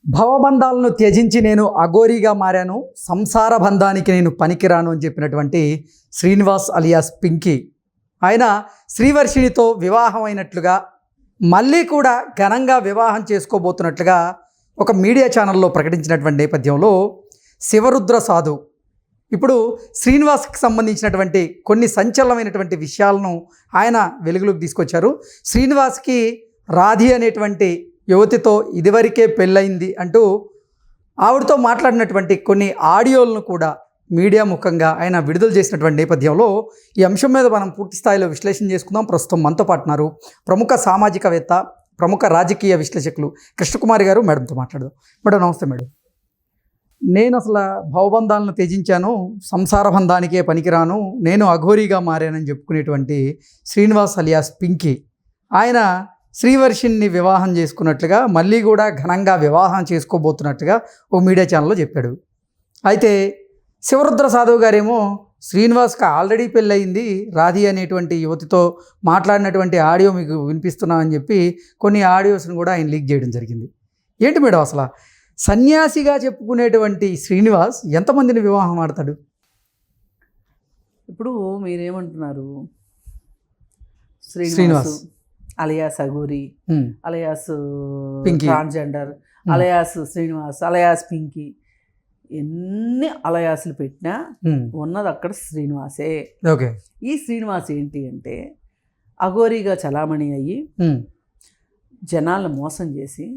భవబంధాలను త్యజించి నేను అఘోరీగా మారాను, సంసార బంధానికి నేను పనికిరాను అని చెప్పినటువంటి శ్రీనివాస్ అలియాస్ పింకీ ఆయన శ్రీవర్షిణితో వివాహం అయినట్లుగా మళ్ళీ కూడా ఘనంగా వివాహం చేసుకోబోతున్నట్లుగా ఒక మీడియా ఛానల్లో ప్రకటించినటువంటి నేపథ్యంలో శివరుద్ర సాధు ఇప్పుడు శ్రీనివాస్కి సంబంధించినటువంటి కొన్ని సంచలనమైనటువంటి విషయాలను ఆయన వెలుగులోకి తీసుకొచ్చారు. శ్రీనివాస్కి రాధి అనేటువంటి యువతితో ఇదివరకే పెళ్ళయింది అంటూ ఆవిడతో మాట్లాడినటువంటి కొన్ని ఆడియోలను కూడా మీడియా ముఖంగా ఆయన విడుదల చేసినటువంటి నేపథ్యంలో ఈ అంశం మీద మనం పూర్తి స్థాయిలో విశ్లేషణ చేసుకుందాం. ప్రస్తుతం మనతో పాటున్నారు ప్రముఖ సామాజికవేత్త, ప్రముఖ రాజకీయ విశ్లేషకులు కృష్ణకుమారి గారు. మేడంతో మాట్లాడదాం. మేడం నమస్తే. మేడం, నేను అసలు భవబంధాలను త్యజించాను, సంసార బంధానికే పనికిరాను, నేను అఘోరీగా మారానని చెప్పుకునేటువంటి శ్రీనివాస్ అలియాస్ పింకీ ఆయన శ్రీవర్షిణిని వివాహం చేసుకున్నట్లుగా మళ్ళీ కూడా ఘనంగా వివాహం చేసుకోబోతున్నట్టుగా ఓ మీడియా ఛానల్లో చెప్పాడు. అయితే శివరుద్ర సాధవ్ గారేమో శ్రీనివాస్కి ఆల్రెడీ పెళ్ళయింది, రాధి అనేటువంటి యువతితో మాట్లాడినటువంటి ఆడియో మీకు వినిపిస్తున్నామని చెప్పి కొన్ని ఆడియోస్ని కూడా ఆయన లీక్ చేయడం జరిగింది. ఏంటి మేడం, అసలు సన్యాసిగా చెప్పుకునేటువంటి శ్రీనివాస్ ఎంతమందిని వివాహం ఆడతాడు? ఇప్పుడు మీరేమంటున్నారు? Srinivas alias Aghori, alias transgender, alias Srinivas, alias Pinky, ఎన్ని అలయాసులు పెట్టినా ఉన్నది అక్కడ శ్రీనివాసే. ఓకే. ఈ శ్రీనివాస్ ఏంటి అంటే అఘోరీగా చలామణి అయ్యి జనాలను మోసం చేసి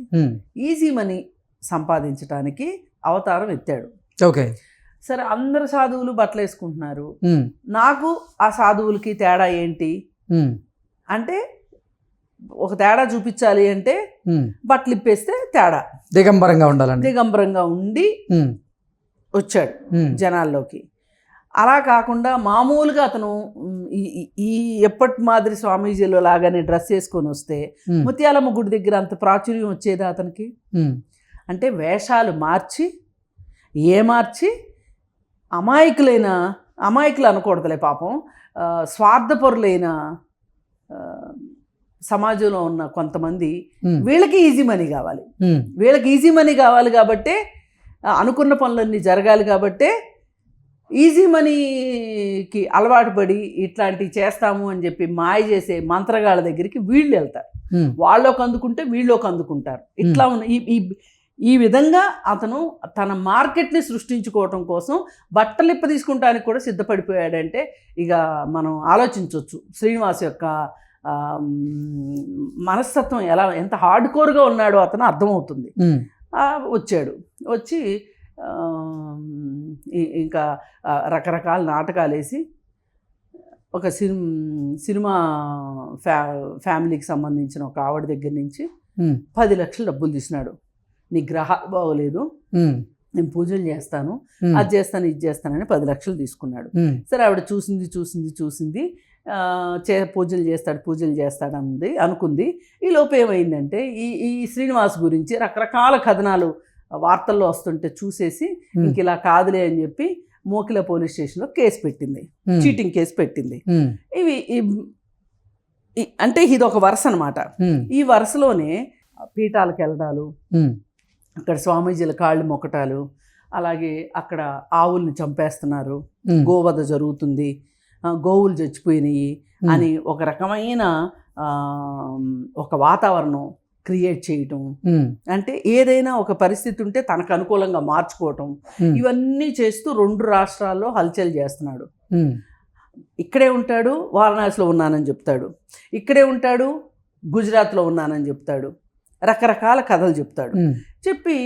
ఈజీ మనీ సంపాదించడానికి అవతారం ఎత్తాడు. ఓకే. సరే, అందరు సాధువులు బట్టలు వేసుకుంటున్నారు, నాకు ఆ సాధువులకి తేడా ఏంటి అంటే ఒక తేడా చూపించాలి అంటే బట్టలు ఇప్పేస్తే తేడా, దిగంబరంగా ఉండాలని దిగంబరంగా ఉండి వచ్చాడు జనాల్లోకి. అలా కాకుండా మామూలుగా అతను ఈ ఎప్పటి మాదిరి స్వామీజీలో లాగానే డ్రెస్ వేసుకొని వస్తే ముత్యాలమ్మ గుడి దగ్గర అంత ప్రాచుర్యం వచ్చేదా అతనికి? అంటే వేషాలు మార్చి మార్చి అమాయకులు అనకూడదులే పాపం, స్వార్థపరులైన సమాజంలో ఉన్న కొంతమంది వీళ్ళకి ఈజీ మనీ కావాలి కాబట్టే అనుకున్న పనులన్నీ జరగాలి కాబట్టే ఈజీ మనీకి అలవాటు పడి ఇట్లాంటివి చేస్తాము అని చెప్పి మాయ చేసే మంత్రగాళ్ళ దగ్గరికి వీళ్ళు వెళ్తారు. వాళ్ళకి అందుకుంటే వీళ్ళకి అందుకుంటారు. ఇట్లా ఉన్న ఈ విధంగా అతను తన మార్కెట్ని సృష్టించుకోవటం కోసం బట్టలు ఇప్ప తీసుకుంటానికి కూడా సిద్ధపడిపోయాడంటే ఇక మనం ఆలోచించవచ్చు శ్రీనివాస్ యొక్క మనస్తత్వం ఎంత హార్డ్ కోర్గా ఉన్నాడో అతను అర్థమవుతుంది. వచ్చి ఇంకా రకరకాల నాటకాలు వేసి ఒక సినిమా ఫ్యామిలీకి సంబంధించిన ఒక ఆవిడ దగ్గర నుంచి 10 లక్షలు డబ్బులు తీసినాడు. నీ గ్రహాలు బాగోలేదు, నేను పూజలు చేస్తాను, అది చేస్తాను, ఇది చేస్తానని 10 లక్షలు తీసుకున్నాడు. సరే, ఆవిడ చూసింది పూజలు చేస్తాడు అనుకుంది. ఈ లోపు ఏమైందంటే ఈ శ్రీనివాస్ గురించి రకరకాల కథనాలు వార్తల్లో వస్తుంటే చూసేసి ఇంక ఇలా కాదులే అని చెప్పి మోకిల పోలీస్ స్టేషన్లో కేసు పెట్టింది, చీటింగ్ కేసు పెట్టింది. అంటే ఇది ఒక వరుస అనమాట. ఈ వరుసలోనే పీఠాలకు వెళ్ళడాలు, అక్కడ స్వామీజీల కాళ్ళు మొక్కటాలు, అలాగే అక్కడ ఆవుల్ని చంపేస్తున్నారు, గోవధ జరుగుతుంది, గోవులు చచ్చిపోయినాయి అని ఒక రకమైన ఒక వాతావరణం క్రియేట్ చేయటం, అంటే ఏదైనా ఒక పరిస్థితి ఉంటే తనకు అనుకూలంగా మార్చుకోవటం, ఇవన్నీ చేస్తూ 2 రాష్ట్రాల్లో హల్చల్ చేస్తున్నాడు. ఇక్కడే ఉంటాడు, వారణాసిలో ఉన్నానని చెప్తాడు, ఇక్కడే ఉంటాడు, గుజరాత్లో ఉన్నానని చెప్తాడు, రకరకాల కథలు చెప్తాడు. చెప్పి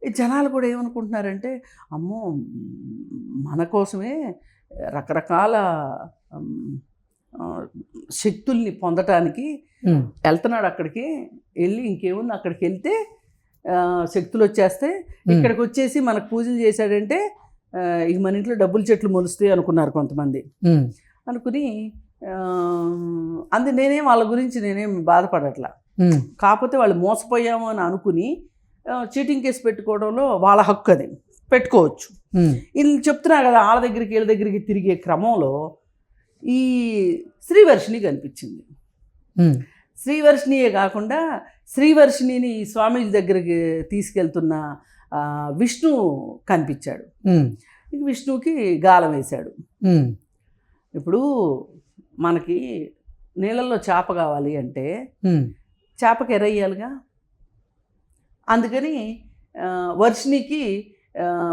జనాలు కూడా ఏమనుకుంటున్నారంటే అమ్మో మన కోసమే రకరకాల శక్తుల్ని పొందటానికి వెళ్తున్నాడు. అక్కడికి వెళ్ళి ఇంకేముంది, అక్కడికి వెళ్తే శక్తులు వచ్చేస్తే ఇక్కడికి వచ్చేసి మనకు పూజలు చేశాడంటే ఇక మన ఇంట్లో డబ్బులు చెట్లు మొలుస్తాయి అనుకున్నారు కొంతమంది. అనుకుని నేనేం వాళ్ళ గురించి నేనేం బాధపడట్లా, కాకపోతే వాళ్ళు మోసపోయాము అని అనుకుని చీటింగ్ కేసు పెట్టుకోవడంలో వాళ్ళ హక్కు, అది పెట్టుకోవచ్చు. వీళ్ళు చెప్తున్నా కదా, వాళ్ళ దగ్గరికి వీళ్ళ దగ్గరికి తిరిగే క్రమంలో ఈ శ్రీవర్షిణి కనిపించింది. శ్రీవర్షిణియే కాకుండా శ్రీవర్షిణిని స్వామీజీ దగ్గరికి తీసుకెళ్తున్న విష్ణు కనిపించాడు. ఇంక విష్ణుకి గాలం వేశాడు. ఇప్పుడు మనకి నీళ్ళల్లో చేప కావాలి అంటే చేపకి ఎరయ్యాలిగా. అందుకని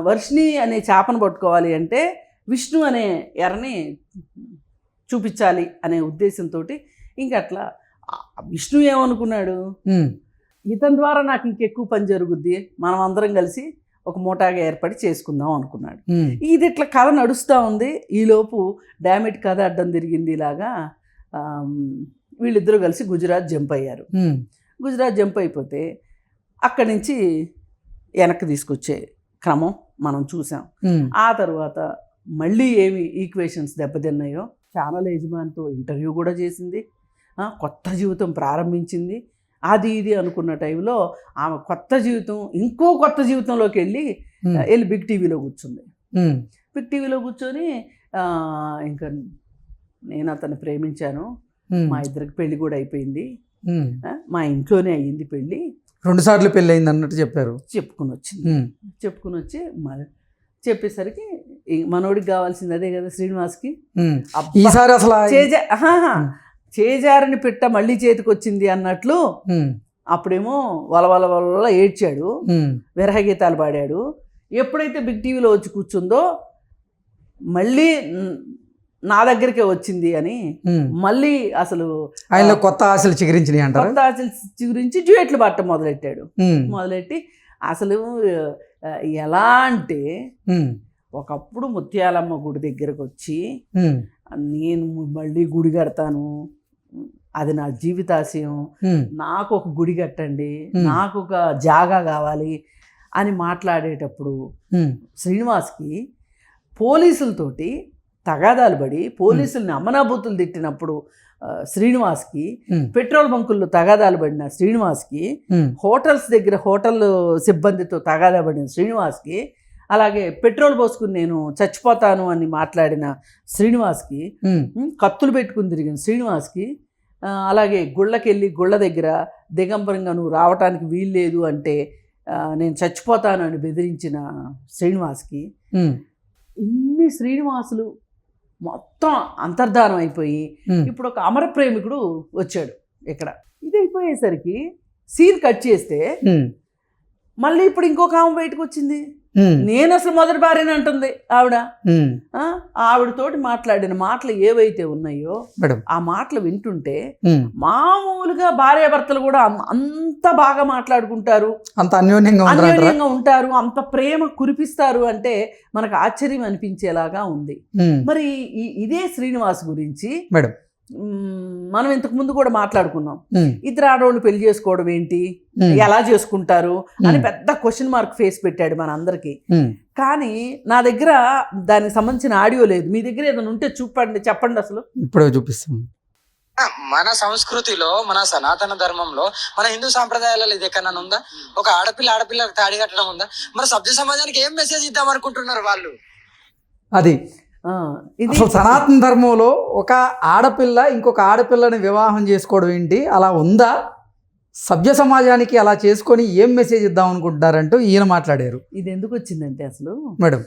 వర్షిణి అనే చేపను పట్టుకోవాలి అంటే విష్ణు అనే ఎర్రని చూపించాలి అనే ఉద్దేశంతో ఇంకట్లా విష్ణు ఏమనుకున్నాడు, ఇతని ద్వారా నాకు ఇంకెక్కువ పని జరుగుద్ది, మనం అందరం కలిసి ఒక మోటాగా ఏర్పడి చేసుకుందాం అనుకున్నాడు. ఇది ఇట్లా కథ నడుస్తూ ఉంది. ఈలోపు డామిట్ కథ అడ్డం తిరిగింది. ఇలాగా వీళ్ళిద్దరూ కలిసి గుజరాత్ జంప్ అయ్యారు. గుజరాత్ జంప్ అయిపోతే అక్కడి నుంచి వెనక్కి తీసుకొచ్చే క్రమం మనం చూసాం. ఆ తర్వాత మళ్ళీ ఏమి ఈక్వేషన్స్ దెబ్బతిన్నాయో ఛానల్ యజమానితో ఇంటర్వ్యూ కూడా చేసింది, కొత్త జీవితం ప్రారంభించింది. అది ఇది అనుకున్న టైంలో ఆమె కొత్త జీవితం ఇంకో కొత్త జీవితంలోకి వెళ్ళి బిగ్ టీవీలో కూర్చుంది. బిగ్ టీవీలో కూర్చొని ఇంకా నేను అతన్ని ప్రేమించాను, మా ఇద్దరికి పెళ్లి కూడా అయిపోయింది, మా ఇంట్లోనే అయ్యింది పెళ్ళి, 2 సార్లు పెళ్ళి అయింది అన్నట్టు చెప్పుకుని వచ్చి చెప్పేసరికి మనోడికి కావాల్సింది అదే కదా శ్రీనివాస్కి. ఈసారి అసలు చేజారిని పెట్ట మళ్ళీ చేతికి వచ్చింది అన్నట్లు అప్పుడేమో వలవల ఏడ్చాడు, విరహగీతాలు పాడాడు. ఎప్పుడైతే బిగ్ టీవీలో వచ్చి కూర్చుందో మళ్ళీ నా దగ్గరికే వచ్చింది అని మళ్ళీ అసలు ఆయన కొత్త ఆశలు చిగురించినాయి అంటారు. కొత్త ఆశలు చిగురించి డ్యూయెట్లు పాడటం మొదలెట్టి అసలు ఎలా అంటే ఒకప్పుడు ముత్యాలమ్మ గుడి దగ్గరకు వచ్చి నేను మళ్ళీ గుడి కడతాను, అది నా జీవితాశయం, నాకు ఒక గుడి కట్టండి, నాకు ఒక జాగా కావాలి అని మాట్లాడేటప్పుడు శ్రీనివాస్కి పోలీసులతోటి తగాదాలు పడి పోలీసుల్ని అమ్మనాబూతులు తిట్టినప్పుడు శ్రీనివాస్కి, పెట్రోల్ బంకుల్లో తగాదాలు పడిన శ్రీనివాస్కి, హోటల్స్ దగ్గర హోటల్ సిబ్బందితో తగాదా పడిన శ్రీనివాస్కి, అలాగే పెట్రోల్ పోసుకుని నేను చచ్చిపోతాను అని మాట్లాడిన శ్రీనివాస్కి, కత్తులు పెట్టుకుని తిరిగిన శ్రీనివాస్కి, అలాగే గుళ్ళకెళ్ళి గుళ్ళ దగ్గర దిగంబరంగా నువ్వు రావటానికి వీల్లేదు అంటే నేను చచ్చిపోతాను అని బెదిరించిన శ్రీనివాస్కి, ఇన్ని శ్రీనివాసులు మొత్తం అంతర్ధానం అయిపోయి ఇప్పుడు ఒక అమర ప్రేమికుడు వచ్చాడు ఇక్కడ. ఇది అయిపోయేసరికి సీన్ కట్ చేస్తే మళ్ళీ ఇప్పుడు ఇంకొక ఆమె బయటకు వచ్చింది. నేను అసలు మొదటి భార్యని అంటుంది ఆవిడ. ఆవిడతోటి మాట్లాడిన మాటలు ఏవైతే ఉన్నాయో ఆ మాటలు వింటుంటే మామూలుగా భార్యాభర్తలు కూడా అంత బాగా మాట్లాడుకుంటారు, అంత అన్యోన్యంగా ఉంటారు, అంత ప్రేమ కురిపిస్తారు అంటే మనకు ఆశ్చర్యం అనిపించేలాగా ఉంది. మరి ఇదే శ్రీనివాస్ గురించి మనం ఇంతకు ముందు కూడా మాట్లాడుకున్నాం. ఇద్దరు ఆడవాళ్ళు పెళ్లి చేసుకోవడం ఏంటి, ఎలా చేసుకుంటారు అని పెద్ద క్వశ్చన్ మార్క్ ఫేస్ పెట్టాడు మన అందరికి. కానీ నా దగ్గర దానికి సంబంధించిన ఆడియో లేదు. మీ దగ్గర ఏదైనా ఉంటే చెప్పండి. అసలు ఇప్పుడే చూపిస్తాం. మన సంస్కృతిలో, మన సనాతన ధర్మంలో, మన హిందూ సాంప్రదాయాలలో ఇది ఎక్కడన్నా ఉందా? ఒక ఆడపిల్లకి తాడి కట్టడం ఉందా? మన సభ్య సమాజానికి ఏం మెసేజ్ ఇద్దాం అనుకుంటున్నారు వాళ్ళు? అది అసలు సనాతన ధర్మంలో ఒక ఆడపిల్ల ఇంకొక ఆడపిల్లని వివాహం చేసుకోవడం ఏంటి, అలా ఉందా? సభ్య సమాజానికి అలా చేసుకొని ఏం మెసేజ్ ఇద్దాం అనుకుంటున్నారంటూ ఈయన మాట్లాడారు. ఇది ఎందుకు వచ్చిందంటే అసలు మేడం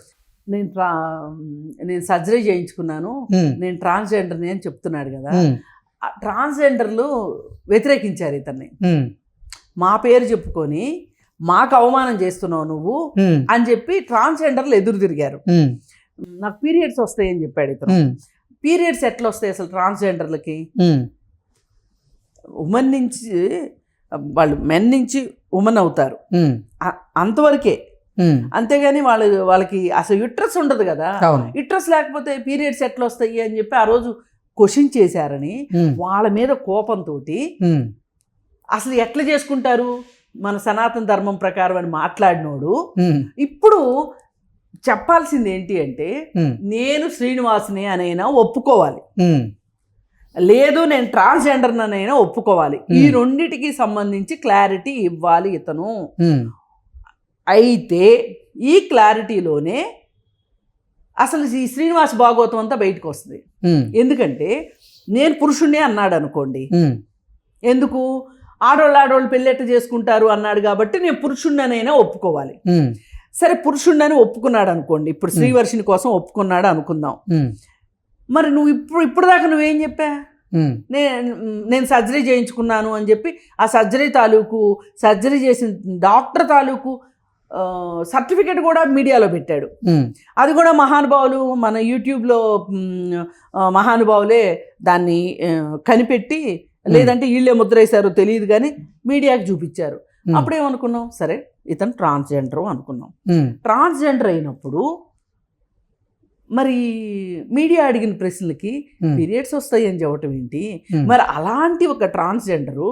నేను సర్జరీ చేయించుకున్నాను, నేను ట్రాన్స్జెండర్ని అని చెప్తున్నాడు కదా. ట్రాన్స్జెండర్లు వ్యతిరేకించారు ఇతన్ని. మా పేరు చెప్పుకొని మాకు అవమానం చేస్తున్నావు నువ్వు అని చెప్పి ట్రాన్స్జెండర్లు ఎదురు తిరిగారు. నాకు పీరియడ్స్ వస్తాయని చెప్పాడు ఇతను. పీరియడ్స్ ఎట్లా వస్తాయి అసలు ట్రాన్స్జెండర్లకి? ఉమెన్ నుంచి వాళ్ళు మెన్ నుంచి ఉమెన్ అవుతారు అంతవరకే, అంతేగాని వాళ్ళకి అసలు యుట్రస్ ఉండదు కదా. యుట్రస్ లేకపోతే పీరియడ్స్ ఎట్లా వస్తాయి అని చెప్పి ఆ రోజు క్వశ్చన్ చేశారని వాళ్ళ మీద కోపంతో అసలు ఎట్లా చేసుకుంటారు మన సనాతన ధర్మం ప్రకారం అని మాట్లాడినోడు ఇప్పుడు చెప్పాల్సింది ఏంటి అంటే నేను శ్రీనివాస్ని అనైనా ఒప్పుకోవాలి, లేదు నేను ట్రాన్స్జెండర్ అనైనా ఒప్పుకోవాలి. ఈ రెండిటికి సంబంధించి క్లారిటీ ఇవ్వాలి ఇతను. అయితే ఈ క్లారిటీలోనే అసలు ఈ శ్రీనివాస్ భాగవతం అంతా బయటకు వస్తుంది. ఎందుకంటే నేను పురుషుణ్ణి అన్నాడు అనుకోండి, ఎందుకు ఆడోళ్ళు పెళ్ళెట్ట చేసుకుంటారు అన్నాడు కాబట్టి నేను పురుషుడినైనా ఒప్పుకోవాలి. సరే పురుషుడిని ఒప్పుకున్నాడు అనుకోండి, ఇప్పుడు శ్రీవర్షిని కోసం ఒప్పుకున్నాడు అనుకుందాం. మరి నువ్వు ఇప్పుడు దాకా నువ్వేం చెప్పా? నేను సర్జరీ చేయించుకున్నాను అని చెప్పి ఆ సర్జరీ చేసిన డాక్టర్ తాలూకు సర్టిఫికెట్ కూడా మీడియాలో పెట్టాడు. అది కూడా మహానుభావులు మన యూట్యూబ్లో మహానుభావులే దాన్ని కనిపెట్టి, లేదంటే వీళ్ళే ముద్ర వేశారో తెలియదు కానీ మీడియాకి చూపించారు. అప్పుడేమనుకున్నాం, సరే ఇతను ట్రాన్స్జెండర్ అనుకున్నాం. ట్రాన్స్జెండర్ అయినప్పుడు మరి మీడియా అడిగిన ప్రశ్నలకి పీరియడ్స్ వస్తాయి అని చెప్పటం ఏంటి? మరి అలాంటి ఒక ట్రాన్స్జెండరు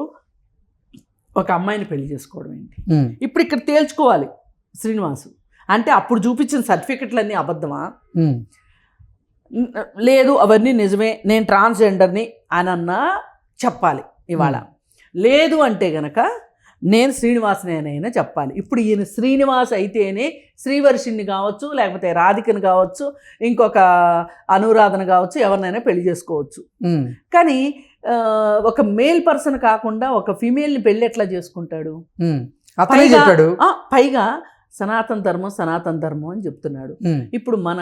ఒక అమ్మాయిని పెళ్లి చేసుకోవడం ఏంటి? ఇప్పుడు ఇక్కడ తేల్చుకోవాలి శ్రీనివాసు. అంటే అప్పుడు చూపించిన సర్టిఫికెట్లన్నీ అబద్ధమా? లేదు అవన్నీ నిజమే, నేను ట్రాన్స్జెండర్ని అనన్నా చెప్పాలి ఇవాళ. లేదు అంటే గనక నేను శ్రీనివాసనేనైనా చెప్పాలి. ఇప్పుడు ఈయన శ్రీనివాస్ అయితేనే శ్రీవర్షిని కావచ్చు, లేకపోతే రాధికను కావచ్చు, ఇంకొక అనురాధన కావచ్చు, ఎవరినైనా పెళ్లి చేసుకోవచ్చు. కానీ ఒక మేల్ పర్సన్ కాకుండా ఒక ఫీమేల్ని పెళ్లి ఎట్లా చేసుకుంటాడు? పైగా సనాతన ధర్మం అని చెప్తున్నాడు. ఇప్పుడు మన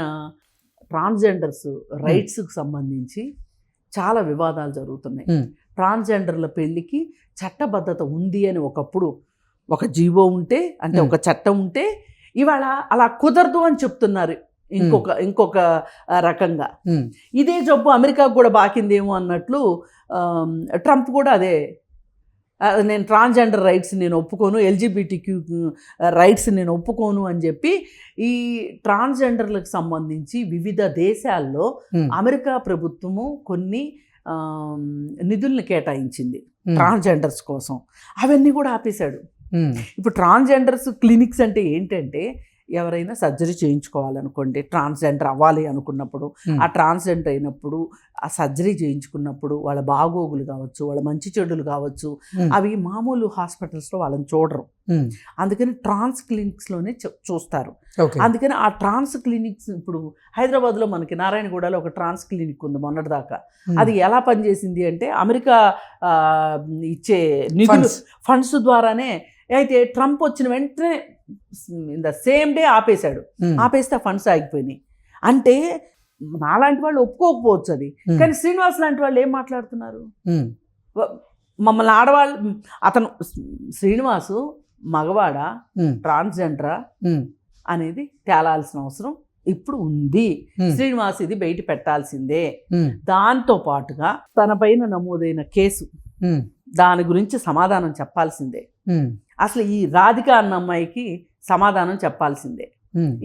ట్రాన్స్జెండర్స్ రైట్స్కి సంబంధించి చాలా వివాదాలు జరుగుతున్నాయి. ట్రాన్స్జెండర్ల పెళ్లికి చట్టబద్ధత ఉంది అని ఒకప్పుడు ఒక జీవో ఉంటే, అంటే ఒక చట్టం ఉంటే, ఇవాళ అలా కుదరదు అని చెప్తున్నారు ఇంకొక రకంగా. ఇదే జబ్బు అమెరికాకు కూడా బాకిందేమో అన్నట్లు ట్రంప్ కూడా అదే, నేను ట్రాన్స్జెండర్ రైట్స్ నేను ఒప్పుకోను, ఎల్జిబిటిక్యూ రైట్స్ నేను ఒప్పుకోను అని చెప్పి ఈ ట్రాన్స్జెండర్లకు సంబంధించి వివిధ దేశాల్లో అమెరికా ప్రభుత్వము కొన్ని నిధుల్ని కేటాయించింది ట్రాన్స్జెండర్స్ కోసం. అవన్నీ కూడా ఆపేశాడు. ఇప్పుడు ట్రాన్స్జెండర్స్ క్లినిక్స్ అంటే ఏంటంటే, ఎవరైనా సర్జరీ చేయించుకోవాలనుకోండి, ట్రాన్స్జెండర్ అవ్వాలి అనుకున్నప్పుడు, ఆ ట్రాన్స్జెండర్ అయినప్పుడు ఆ సర్జరీ చేయించుకున్నప్పుడు వాళ్ళ బాగోగులు కావచ్చు, వాళ్ళ మంచి చెడులు కావచ్చు, అవి మామూలు హాస్పిటల్స్లో వాళ్ళని చూడరు. అందుకని ట్రాన్స్ క్లినిక్స్లోనే చూస్తారు. అందుకని ఆ ట్రాన్స్ క్లినిక్స్ ఇప్పుడు హైదరాబాద్లో మనకి నారాయణగూడలో ఒక ట్రాన్స్ క్లినిక్ ఉంది మొన్నటిదాకా. అది ఎలా పనిచేసింది అంటే, అమెరికా ఇచ్చే నిధులు ఫండ్స్ ద్వారానే. అయితే ట్రంప్ వచ్చిన వెంటనే ఇన్ ద సేమ్ డే ఆపేస్తే ఆ ఫండ్స్ ఆగిపోయినాయి. అంటే నాలాంటి వాళ్ళు ఒప్పుకోకపోవచ్చు అది, కానీ శ్రీనివాస్ లాంటి వాళ్ళు ఏం మాట్లాడుతున్నారు? మమ్మల్ని ఆడవాళ్ళు, అతను శ్రీనివాసు మగవాడా ట్రాన్స్జెండరా అనేది తేలాల్సిన అవసరం ఇప్పుడు ఉంది. శ్రీనివాస్ ఇది బయట పెట్టాల్సిందే. దాంతో పాటుగా తన పైన నమోదైన కేసు, దాని గురించి సమాధానం చెప్పాల్సిందే. అసలు ఈ రాధిక అన్న అమ్మాయికి సమాధానం చెప్పాల్సిందే.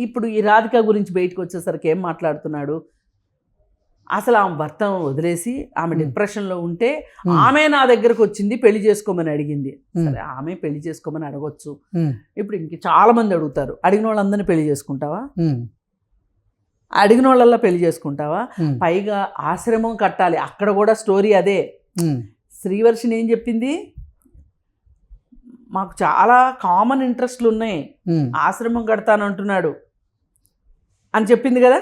ఇప్పుడు ఈ రాధిక గురించి బయటకు వచ్చేసరికి ఏం మాట్లాడుతున్నాడు? అసలు ఆమె భర్తను వదిలేసి ఆమె డిప్రెషన్లో ఉంటే ఆమె నా దగ్గరకు వచ్చింది, పెళ్లి చేసుకోమని అడిగింది. సరే, ఆమె పెళ్లి చేసుకోమని అడగొచ్చు. ఇప్పుడు ఇంక చాలా మంది అడుగుతారు, అడిగిన వాళ్ళందరినీ పెళ్లి చేసుకుంటావా? అడిగిన వాళ్ళల్లా పెళ్లి చేసుకుంటావా? పైగా ఆశ్రమం కట్టాలి, అక్కడ కూడా స్టోరీ అదే. శ్రీవర్షిని ఏం చెప్పింది? మాకు చాలా కామన్ ఇంట్రెస్ట్లు ఉన్నాయి, ఆశ్రమం కడతానంటున్నాడు అని చెప్పింది కదా.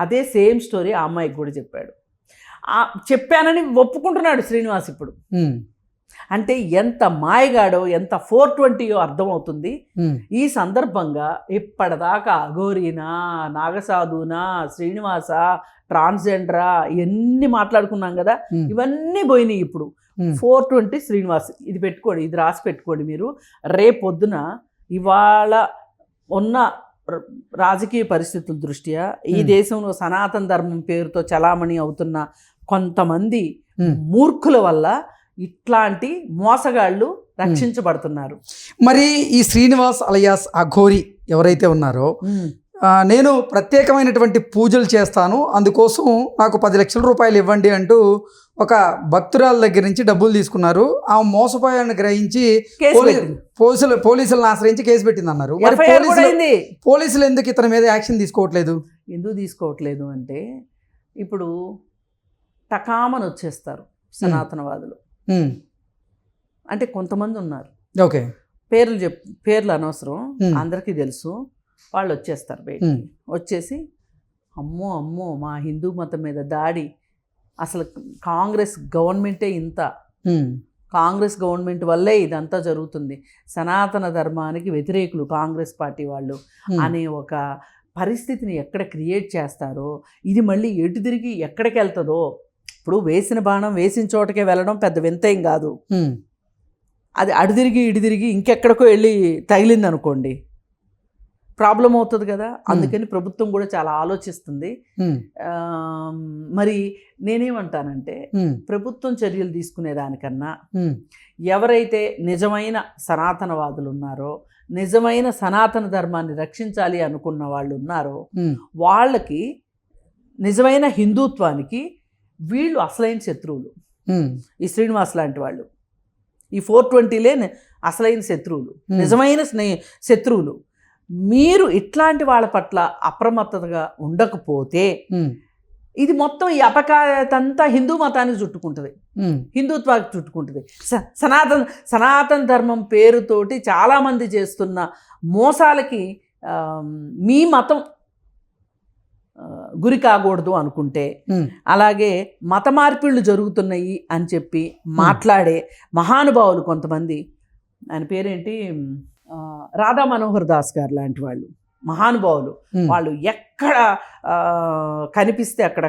అదే సేమ్ స్టోరీ ఆ అమ్మాయికి కూడా చెప్పాడు. చెప్పానని ఒప్పుకుంటున్నాడు శ్రీనివాస్ ఇప్పుడు. అంటే ఎంత మాయగాడో, ఎంత 420 అర్థమవుతుంది. ఈ సందర్భంగా ఇప్పటిదాకా అఘోరీనా, నాగసాధునా, శ్రీనివాస, ట్రాన్స్జెండరా ఇవన్నీ మాట్లాడుకున్నాం కదా, ఇవన్నీ పోయినాయి. ఇప్పుడు 420 శ్రీనివాస్. ఇది పెట్టుకోండి, ఇది రాసి పెట్టుకోండి మీరు. రేపొద్దున ఇవాళ ఉన్న రాజకీయ పరిస్థితుల దృష్ట్యా ఈ దేశంలో సనాతన ధర్మం పేరుతో చలామణి అవుతున్న కొంతమంది మూర్ఖుల వల్ల ఇట్లాంటి మోసగాళ్ళు రక్షించబడుతున్నారు. మరి ఈ శ్రీనివాస్ అలియాస్ అఘోరి ఎవరైతే ఉన్నారో, నేను ప్రత్యేకమైనటువంటి పూజలు చేస్తాను, అందుకోసం నాకు 10 లక్షల రూపాయలు ఇవ్వండి అంటూ ఒక భక్తురాల దగ్గర నుంచి డబ్బులు తీసుకున్నారు. ఆ మోసపోయాన్ని గ్రహించి పోలీసులను ఆశ్రయించి కేసు పెట్టింది అన్నారు. పోలీసులు ఎందుకు ఇతని మీద యాక్షన్ తీసుకోవట్లేదు? ఎందుకు తీసుకోవట్లేదు అంటే, ఇప్పుడు టకామని వచ్చేస్తారు సనాతనవాదులు. అంటే కొంతమంది ఉన్నారు, ఓకే, పేర్లు అనవసరం, అందరికీ తెలుసు. వాళ్ళు వచ్చేస్తారు బయటికి, వచ్చేసి అమ్మో మా హిందూ మతం మీద దాడి, అసలు కాంగ్రెస్ గవర్నమెంటే ఇంత, కాంగ్రెస్ గవర్నమెంట్ వల్లే ఇదంతా జరుగుతుంది, సనాతన ధర్మానికి వ్యతిరేకులు కాంగ్రెస్ పార్టీ వాళ్ళు అనే ఒక పరిస్థితిని ఎక్కడ క్రియేట్ చేస్తారో ఇది మళ్ళీ ఎటు తిరిగి ఎక్కడికి వెళ్తుందో. ఇప్పుడు వేసిన బాణం వేసిన చోటకే వెళ్ళడం పెద్ద వింతేం కాదు, అది అటు తిరిగి ఇటు తిరిగి ఇంకెక్కడికో వెళ్ళి తగిలింది అనుకోండి ప్రాబ్లం అవుతుంది కదా. అందుకని ప్రభుత్వం కూడా చాలా ఆలోచిస్తుంది. మరి నేనేమంటానంటే ప్రభుత్వం చర్యలు తీసుకునేదానికన్నా ఎవరైతే నిజమైన సనాతనవాదులు ఉన్నారో, నిజమైన సనాతన ధర్మాన్ని రక్షించాలి అనుకున్న వాళ్ళు ఉన్నారో వాళ్ళకి, నిజమైన హిందుత్వానికి వీళ్ళు అసలైన శత్రువులు. ఈ శ్రీనివాస్ లాంటి వాళ్ళు ఈ 420లే అసలైన శత్రువులు, నిజమైన శత్రువులు. మీరు ఇట్లాంటి వాళ్ళ పట్ల అప్రమత్తతగా ఉండకపోతే ఇది మొత్తం ఈ అపకాయతంతా హిందూ మతానికి చుట్టుకుంటుంది, హిందుత్వానికి చుట్టుకుంటుంది. సనాతన ధర్మం పేరుతోటి చాలామంది చేస్తున్న మోసాలకి మీ మతం గురి కాకూడదు అనుకుంటే, అలాగే మత మార్పిళ్ళు జరుగుతున్నాయి అని చెప్పి మాట్లాడే మహానుభావులు కొంతమంది, ఆయన పేరేంటి, రాధా మనోహర్ దాస్ గారు లాంటి వాళ్ళు మహానుభావులు, వాళ్ళు ఎక్కడ కనిపిస్తే అక్కడ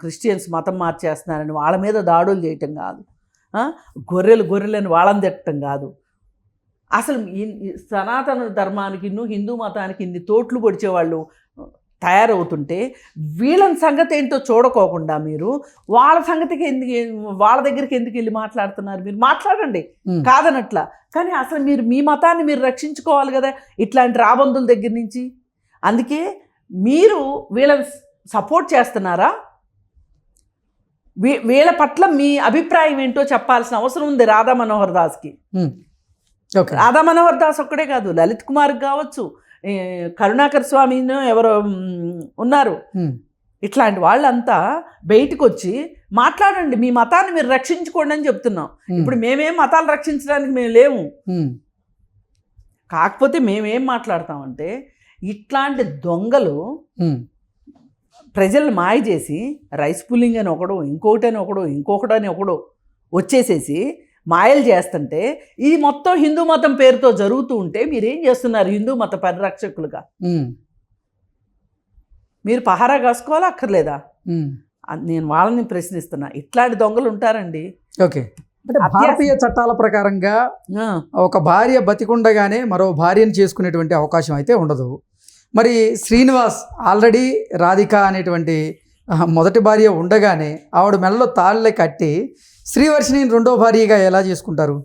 క్రిస్టియన్స్ మతం మార్చేస్తున్నారని వాళ్ళ మీద దాడులు చేయటం కాదు, గొర్రెలని వాళ్ళని తిట్టడం కాదు, అసలు సనాతన ధర్మానికి హిందూ మతానికి ఇన్ని తోట్లు పొడిచేవాళ్ళు తయారవుతుంటే వీళ్ళని సంగతి ఏంటో చూడకోకుండా మీరు వాళ్ళ సంగతికి వాళ్ళ దగ్గరికి ఎందుకు వెళ్ళి మాట్లాడుతున్నారు? మీరు మాట్లాడండి కాదనట్లా, కానీ అసలు మీరు మీ మతాన్ని మీరు రక్షించుకోవాలి కదా ఇట్లాంటి రాబందుల దగ్గర నుంచి. అందుకే మీరు వీళ్ళని సపోర్ట్ చేస్తున్నారా? వీళ్ళ పట్ల మీ అభిప్రాయం ఏంటో చెప్పాల్సిన అవసరం ఉంది రాధా మనోహర్ దాస్కి. రాధా మనోహర్ దాస్ ఒక్కడే కాదు, లలిత్ కుమార్కి కావచ్చు, కరుణాకర్ స్వామిను ఎవరో ఉన్నారు, ఇట్లాంటి వాళ్ళంతా బయటకు వచ్చి మాట్లాడండి, మీ మతాన్ని మీరు రక్షించుకోండి అని చెప్తున్నాం. ఇప్పుడు మేమేం మతాలు రక్షించడానికి మేము లేము, కాకపోతే మేమేం మాట్లాడతామంటే ఇట్లాంటి దొంగలు ప్రజలను మాయ చేసి రైస్ పుల్లింగ్ అని ఒకడు, ఇంకొకటని ఒకడు వచ్చేసేసి మాయలు చేస్తుంటే ఇది మొత్తం హిందూ మతం పేరుతో జరుగుతూ ఉంటే మీరేం చేస్తున్నారు హిందూ మత పరిరక్షకులుగా? మీరు పహారా కాసుకోవాలా అక్కర్లేదా? నేను వాళ్ళని ప్రశ్నిస్తున్నా. ఇట్లాంటి దొంగలు ఉంటారండి. ఓకే, అంటే భారతీయ చట్టాల ప్రకారంగా ఒక భార్య బతికుండగానే మరో భార్యను చేసుకునేటువంటి అవకాశం అయితే ఉండదు. మరి శ్రీనివాస్ ఆల్రెడీ రాధిక అనేటువంటి మొదటి భార్య ఉండగానే ఆవిడ మెడలో తాళ్ళే కట్టి శ్రీవర్షిని రెండో భార్యగా ఎలా చేసుకుంటారు?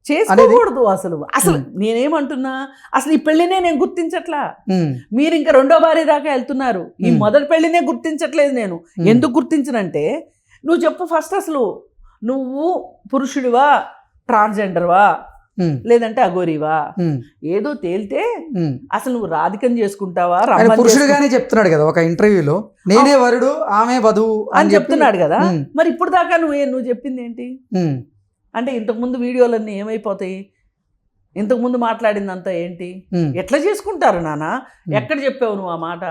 చేసుకోకూడదు. అసలు నేనేమంటున్నా, అసలు ఈ పెళ్లినే నేను గుర్తించట్లా. మీరు ఇంకా రెండో భార్య దాకా వెళ్తున్నారు, ఈ మొదటి పెళ్లినే గుర్తించట్లేదు నేను. ఎందుకు గుర్తించనంటే, నువ్వు చెప్పు ఫస్ట్, అసలు నువ్వు పురుషుడివా, ట్రాన్స్జెండర్వా, లేదంటే అఘోరీవా, ఏదో తేలితే అసలు నువ్వు రాధికం చేసుకుంటావా? పురుషుడుగానే చెప్తున్నాడు కదా ఒక ఇంటర్వ్యూలో, నేనే వరుడు ఆమె వధువు అని చెప్తున్నాడు కదా. మరి ఇప్పుడు దాకా నువ్వు చెప్పింది ఏంటి అంటే, ఇంతకుముందు వీడియోలన్నీ ఏమైపోతాయి? ఇంతకుముందు మాట్లాడిందంతా ఏంటి? ఎట్లా చేసుకుంటారు నాన్న? ఎక్కడ చెప్పావు నువ్వు ఆ మాట?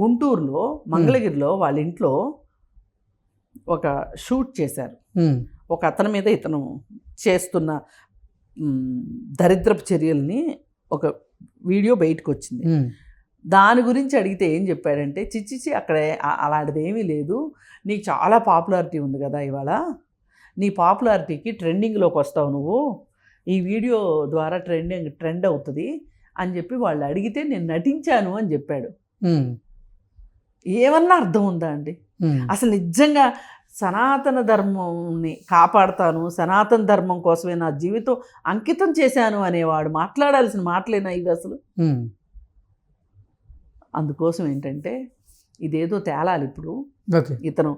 గుంటూరులో మంగళగిరిలో వాళ్ళ ఇంట్లో ఒక షూట్ చేశారు. ఒక అతని మీద ఇతను చేస్తున్న దరిద్రపు చర్యల్ని ఒక వీడియో బయటకు వచ్చింది. దాని గురించి అడిగితే ఏం చెప్పాడంటే, చిచ్చిచి అక్కడ అలాంటిది ఏమీ లేదు, నీకు చాలా పాపులారిటీ ఉంది కదా ఇవాళ, నీ పాపులారిటీకి ట్రెండింగ్లోకి వస్తావు నువ్వు, ఈ వీడియో ద్వారా ట్రెండ్ అవుతుంది అని చెప్పి వాళ్ళు అడిగితే నేను నటించాను అని చెప్పాడు. ఏమన్నా అర్థం ఉందా అండి? అసలు నిజంగా సనాతన ధర్మంని కాపాడుతాను, సనాతన ధర్మం కోసమే నా జీవితం అంకితం చేశాను అనేవాడు మాట్లాడాల్సిన మాటలేనా ఇవి అసలు? అందుకోసం ఏంటంటే ఇదేదో తేలాలి ఇప్పుడు. ఇతను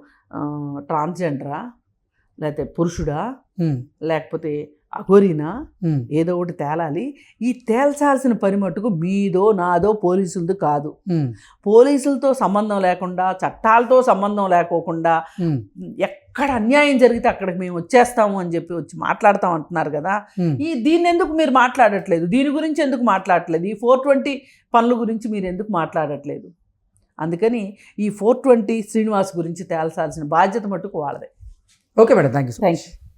ట్రాన్స్జెండరా, లేకపోతే పురుషుడా, లేకపోతే అఘోరీనా, ఏదో ఒకటి తేలాలి. ఈ తేల్చాల్సిన పని మట్టుకు మీదో నాదో పోలీసులది కాదు. పోలీసులతో సంబంధం లేకుండా, చట్టాలతో సంబంధం లేకోకుండా ఎక్కడ అన్యాయం జరిగితే అక్కడికి మేము వచ్చేస్తాము అని చెప్పి వచ్చి మాట్లాడతాం అంటున్నారు కదా. దీన్ని ఎందుకు మీరు మాట్లాడట్లేదు? దీని గురించి ఎందుకు మాట్లాడట్లేదు? ఈ 420 పనుల గురించి మీరు ఎందుకు మాట్లాడట్లేదు? అందుకని ఈ 420 శ్రీనివాస్ గురించి తేల్చాల్సిన బాధ్యత మట్టుకు వాళ్ళదే. Okay madam, thank you.